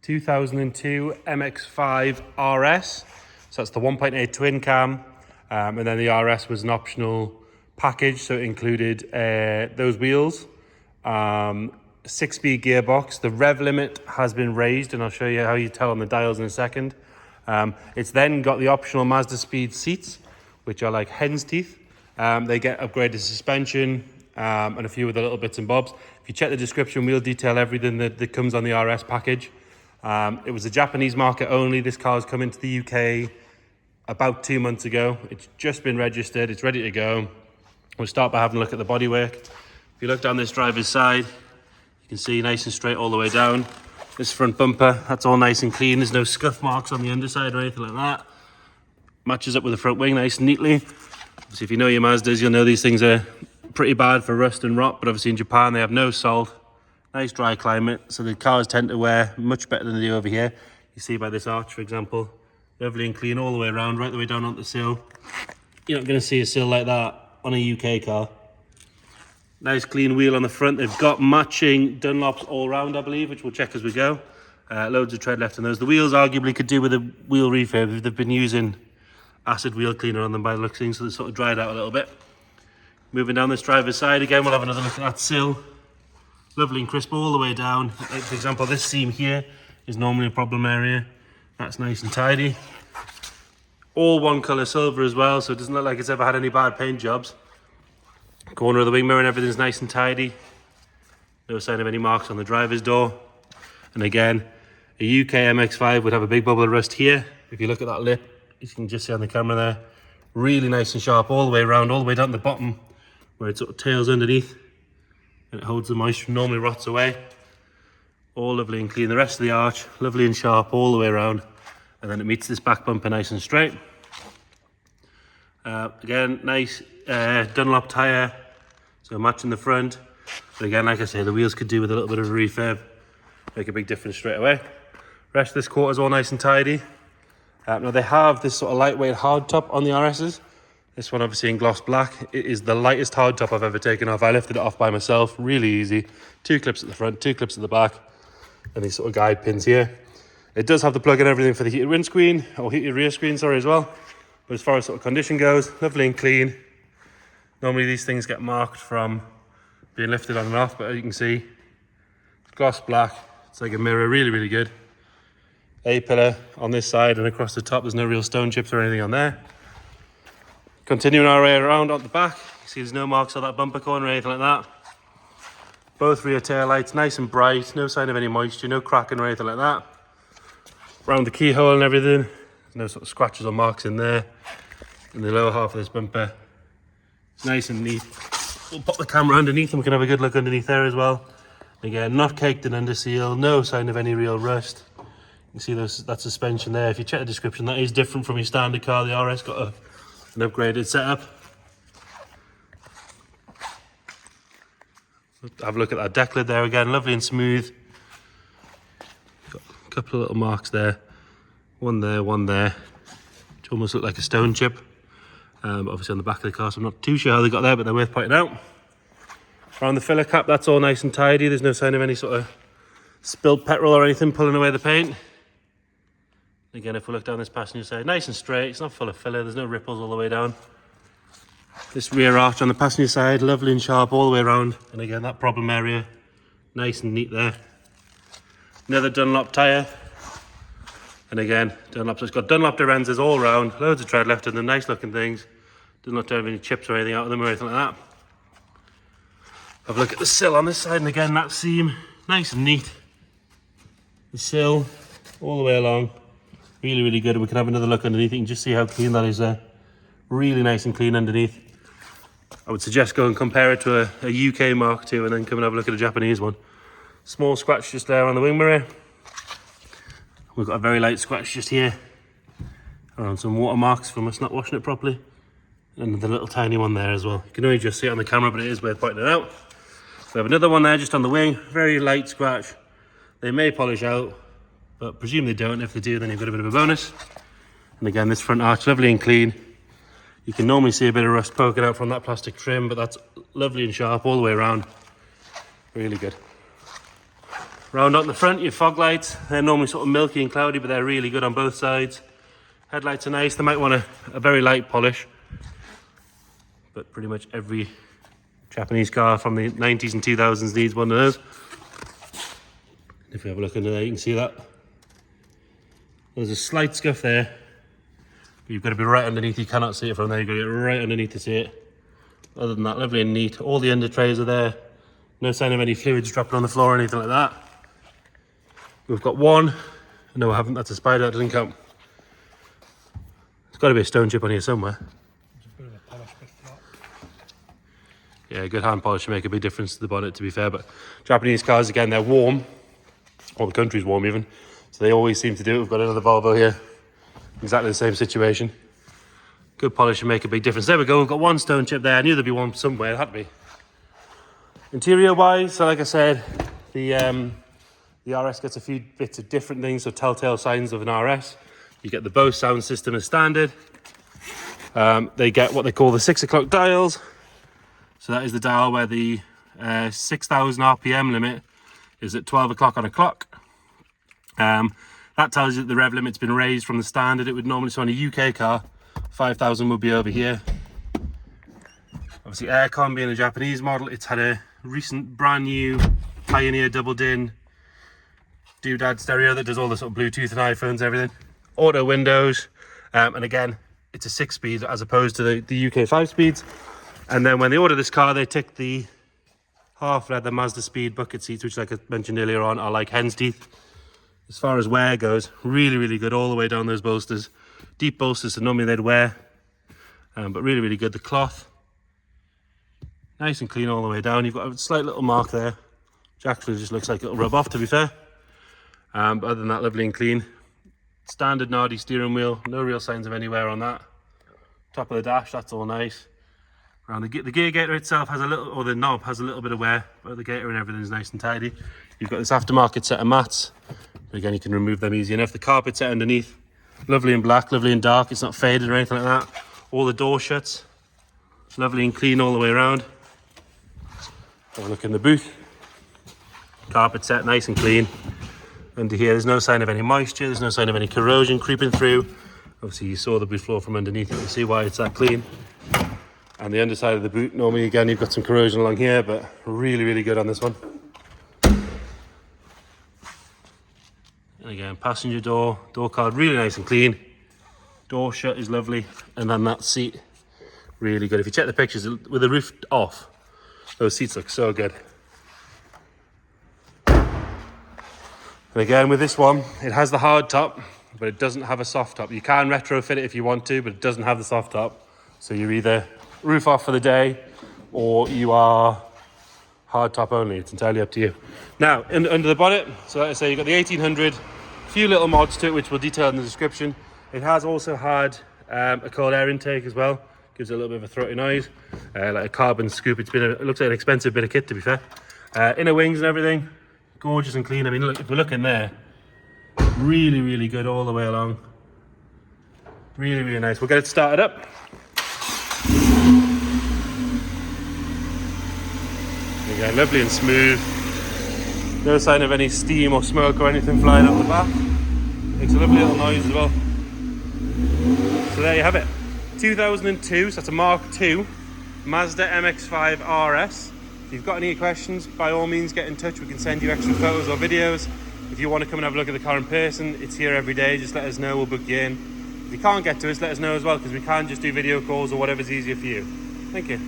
2002 MX5 RS. So that's the 1.8 twin cam. And then the RS was an optional package. So it included those wheels, 6-speed gearbox. The rev limit has been raised, and I'll show you how you tell on the dials in a second. It's then got the optional Mazda Speed seats, which are like hen's teeth. They get upgraded suspension and a few other little bits and bobs. If you check the description, we'll detail everything that comes on the RS package. It was a Japanese market only. This car's come into the UK about 2 months ago. It's just been registered. It's ready to go. We'll start by having a look at the bodywork. If you look down this driver's side, you can see nice and straight all the way down. This front bumper, that's all nice and clean. There's no scuff marks on the underside or anything like that. Matches up with the front wing nice and neatly. So if you know your Mazdas, you'll know these things are pretty bad for rust and rot, but obviously in Japan they have no salt. Nice dry climate, so the cars tend to wear much better than they do over here. You see by this arch, for example, lovely and clean all the way around, right the way down onto the sill. You're not going to see a sill like that on a UK car. Nice clean wheel on the front. They've got matching Dunlops all round, I believe, which we'll check as we go. Loads of tread left on those. The wheels arguably could do with a wheel refurb. They've been using acid wheel cleaner on them by the looks of things, so they're sort of dried out a little bit. Moving down this driver's side again, we'll have another look at that sill. Lovely and crisp all the way down. Like for example, this seam here is normally a problem area. That's nice and tidy. All one colour silver as well, so it doesn't look like it's ever had any bad paint jobs. Corner of the wing mirror and everything's nice and tidy. No sign of any marks on the driver's door. And again, a UK MX5 would have a big bubble of rust here. If you look at that lip, you can just see on the camera there, really nice and sharp all the way around, all the way down to the bottom, where it sort of tails underneath. And it holds the moisture, normally rots away. All lovely and clean. The rest of the arch, lovely and sharp all the way around. And then it meets this back bumper nice and straight. Again, nice Dunlop tyre, so matching the front. But again, like I say, the wheels could do with a little bit of a refurb. Make a big difference straight away. Rest of this quarter's all nice and tidy. Now they have this sort of lightweight hardtop on the RSs. This one obviously in gloss black. It is the lightest hardtop I've ever taken off. I lifted it off by myself, really easy. 2 clips at the front, 2 clips at the back, and these sort of guide pins here. It does have the plug and everything for the heated windscreen, or heated rear screen, sorry, as well. But as far as sort of condition goes, lovely and clean. Normally these things get marked from being lifted on and off, but as you can see, gloss black. It's like a mirror, really, really good. A-pillar on this side and across the top. There's no real stone chips or anything on there. Continuing our way around on the back, you see there's no marks on that bumper corner or anything like that. Both rear tail lights nice and bright, no sign of any moisture, no cracking or anything like that. Around the keyhole and everything, there's no sort of scratches or marks in there. In the lower half of this bumper, nice and neat. We'll pop the camera underneath and we can have a good look underneath there as well. Again, not caked in under seal, no sign of any real rust. You can see that suspension there. If you check the description, that is different from your standard car. The RS got an upgraded setup. Have a look at that deck lid there again, lovely and smooth. Got a couple of little marks there. One there, which almost look like a stone chip. Obviously on the back of the car, so I'm not too sure how they got there, but they're worth pointing out. Around the filler cap, that's all nice and tidy. There's no sign of any sort of spilled petrol or anything pulling away the paint. Again, if we look down this passenger side, nice and straight. It's not full of filler. There's no ripples all the way down. This rear arch on the passenger side, lovely and sharp all the way around. And again, that problem area, nice and neat there. Another Dunlop tyre. And again, Dunlop's just got Dunlop Durenzas all around. Loads of tread left in them, nice looking things. Does not have any chips or anything out of them or anything like that. Have a look at the sill on this side, and again, that seam, nice and neat. The sill, all the way along. Really, really good. And we can have another look underneath. You can just see how clean that is there. Really nice and clean underneath. I would suggest go and compare it to a UK Mark II and then come and have a look at a Japanese one. Small scratch just there on the wing mirror. We've got a very light scratch just here around some watermarks from us not washing it properly. And the little tiny one there as well. You can only just see it on the camera, but it is worth pointing it out. We have another one there just on the wing. Very light scratch. They may polish out, but presume they don't. If they do, then you've got a bit of a bonus. And again, this front arch, lovely and clean. You can normally see a bit of rust poking out from that plastic trim, but that's lovely and sharp all the way around. Really good. Round out the front, your fog lights. They're normally sort of milky and cloudy, but they're really good on both sides. Headlights are nice. They might want a very light polish, but pretty much every Japanese car from the 90s and 2000s needs one of those. If we have a look under there, you can see that. There's a slight scuff there, but you've got to be right underneath. You cannot see it from there. You've got to get right underneath to see it. Other than that, lovely and neat. All the under trays are there. No sign of any fluids dropping on the floor or anything like that. We've got one. No, I haven't. That's a spider. That doesn't count. There's got to be a stone chip on here somewhere. Yeah, good hand polish to make a big difference to the bonnet, to be fair. But Japanese cars, again, they're warm. Well, the country's warm even. So they always seem to do it. We've got another Volvo here. Exactly the same situation. Good polish to make a big difference. There we go. We've got one stone chip there. I knew there'd be one somewhere. It had to be. Interior-wise, so like I said, the RS gets a few bits of different things. So telltale signs of an RS. You get the Bose sound system as standard. They get what they call the 6 o'clock dials. So that is the dial where the 6,000 RPM limit is at 12 o'clock on a clock. That tells you that the rev limit's been raised from the standard. It would normally, so on a UK car, 5,000 would be over here. Obviously Aircon being a Japanese model, it's had a recent brand new Pioneer double din doodad stereo that does all the sort of Bluetooth and iPhones and everything. Auto windows, and again, it's a 6-speed as opposed to the UK 5-speeds. And then when they order this car, they tick the half leather Mazda Speed bucket seats, which, like I mentioned earlier on, are like hen's teeth. As far as wear goes, really, really good all the way down those bolsters. Deep bolsters, so normally they'd wear, but really, really good. The cloth, nice and clean all the way down. You've got a slight little mark there, which actually just looks like it'll rub off, to be fair. But other than that, lovely and clean. Standard Nardi steering wheel, no real signs of any wear on that. Top of the dash, that's all nice. Around the gear gator itself has a little, or the knob has a little bit of wear, but the gator and everything is nice and tidy. You've got this aftermarket set of mats, but again, you can remove them easy enough. The carpet set underneath, lovely and black, lovely and dark. It's not faded or anything like that. All the door shuts, lovely and clean all the way around. Have a look in the boot. Carpet set, nice and clean. Under here, there's no sign of any moisture. There's no sign of any corrosion creeping through. Obviously, you saw the boot floor from underneath. You can see why it's that clean. And the underside of the boot, normally, again, you've got some corrosion along here, but really, really good on this one. And again, passenger door card, really nice and clean. Door shut is lovely. And then that seat, really good. If you check the pictures, with the roof off, those seats look so good. And again, with this one, it has the hard top, but it doesn't have a soft top. You can retrofit it if you want to, but it doesn't have the soft top. So you're either roof off for the day, or you are hard top only. It's entirely up to you. Now, under the bonnet, so like I say, you've got the 1800, a few little mods to it, which we'll detail in the description. It has also had a cold air intake as well. Gives it a little bit of a throaty noise, like a carbon scoop. It looks like an expensive bit of kit, to be fair. Inner wings and everything, gorgeous and clean. I mean, look, if we look in there, really, really good all the way along. Really, really nice. We'll get it started up. There you go, lovely and smooth. No sign of any steam or smoke or anything flying out the back. Makes a lovely little noise as well. So there you have it. 2002, so that's a Mark II Mazda MX5 RS. If you've got any questions, by all means get in touch. We can send you extra photos or videos. If you want to come and have a look at the car in person, it's here every day. Just let us know, we'll book you in. If you can't get to us, let us know as well, because we can just do video calls or whatever's easier for you. Thank you.